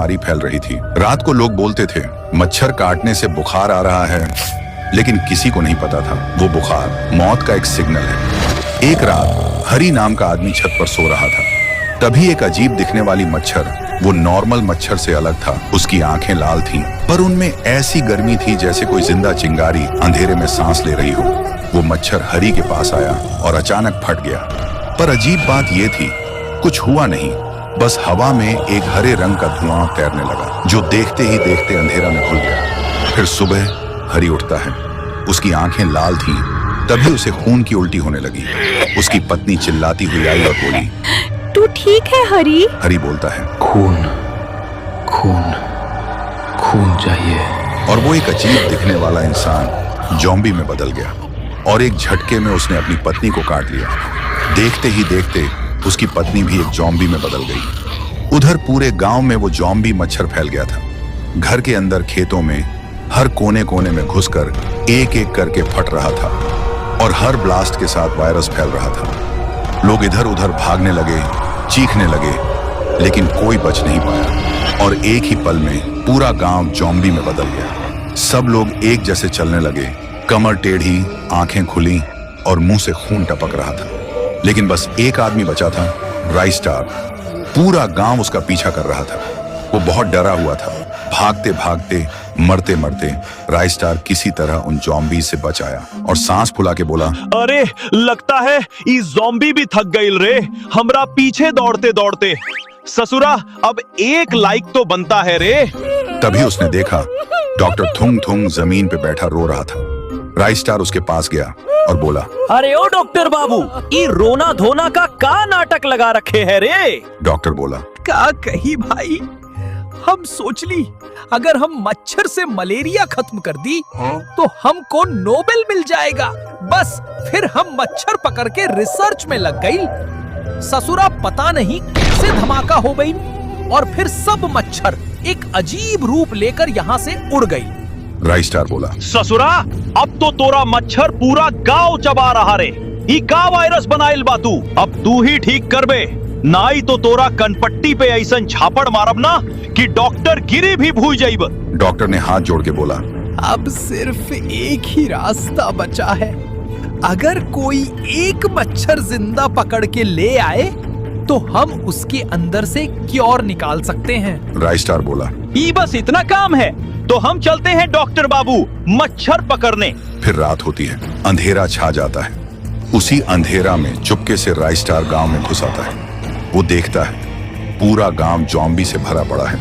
बीमारी फैल रही थी। रात को लोग बोलते थे मच्छर काटने से बुखार आ रहा है, लेकिन किसी को नहीं पता था वो बुखार मौत का एक सिग्नल है। एक रात हरी नाम का आदमी छत पर सो रहा था। तभी एक अजीब दिखने वाली मच्छर, वो नॉर्मल मच्छर से अलग था। उसकी आंखें लाल थीं, पर उनमें ऐसी गर्मी थी जैसे कोई जिंदा चिंगारी अंधेरे में सांस ले रही हो। वो मच्छर हरी के पास आया और अचानक फट गया। पर अजीब बात ये थी, कुछ हुआ नहीं, बस हवा में एक हरे रंग का धुआं तैरने लगा, जो देखते ही देखते अंधेरा में घुल गया। फिर सुबह हरी उठता है, उसकी आंखें लाल थीं। तभी उसे खून की उल्टी होने लगी। उसकी पत्नी चिल्लाती हुई आई और बोली, तू ठीक है हरी? हरी बोलता है, खून खून खून चाहिए। और वो एक अजीब दिखने वाला इंसान ज़ॉम्बी में बदल गया और एक झटके में उसने अपनी पत्नी को काट लिया। देखते ही देखते उसकी पत्नी भी एक ज़ॉम्बी में बदल गई। उधर पूरे गांव में वो ज़ॉम्बी मच्छर फैल गया था। घर के अंदर, खेतों में, हर कोने कोने में घुसकर एक एक करके फट रहा था और हर ब्लास्ट के साथ वायरस फैल रहा था। लोग इधर उधर भागने लगे, चीखने लगे, लेकिन कोई बच नहीं पाया और एक ही पल में पूरा गांव ज़ॉम्बी में बदल गया। सब लोग एक जैसे चलने लगे, कमर टेढ़ी, आंखें खुली और मुंह से खून टपक रहा था। लेकिन बस एक आदमी बचा था, राई स्टार। पूरा गांव उसका पीछा कर रहा था। वो बहुत डरा हुआ था। भागते भागते, मरते मरते राई स्टार किसी तरह उन ज़ॉम्बी से बच आया और सांस फुला के बोला, अरे लगता है इस ज़ॉम्बी भी थक गई रे, हमरा पीछे दौड़ते दौड़ते। ससुरा अब एक लाइक तो बनता है रे। तभी उसने देखा डॉक्टर थुंग थुंग जमीन पे बैठा रो रहा था। राई स्टार उसके पास गया और बोला, अरे ओ डॉक्टर बाबू, ये रोना धोना का नाटक लगा रखे है रे। डॉक्टर बोला, का कही भाई, हम सोच ली अगर हम मच्छर से मलेरिया खत्म कर दी तो हमको नोबेल मिल जाएगा। बस फिर हम मच्छर पकड़ के रिसर्च में लग गई। ससुरा पता नहीं कैसे धमाका हो गई और फिर सब मच्छर एक अजीब रूप लेकर यहाँ से उड़ गई। राई स्टार बोला, ससुरा अब तो तोरा मच्छर पूरा गांव चबा रहा रे। ई का वायरस बनाइल बा तू, अब तू ही ठीक करबे, नाई तो तोरा कनपट्टी पे ऐसन झापड़ मारब ना कि डॉक्टर गिरी भी भूल जाइब। डॉक्टर ने हाथ जोड़ के बोला, अब सिर्फ एक ही रास्ता बचा है। अगर कोई एक मच्छर जिंदा पकड़ के ले आए तो हम उसके अंदर से क्योर निकाल सकते हैं। राई स्टार बोला, ई बस इतना काम है तो हम चलते हैं डॉक्टर बाबू मच्छर पकड़ने। फिर रात होती है, अंधेरा छा जाता है। उसी अंधेरा में चुपके से राई स्टार गांव में घुस आता है। वो देखता है पूरा गांव ज़ॉम्बी से भरा पड़ा है।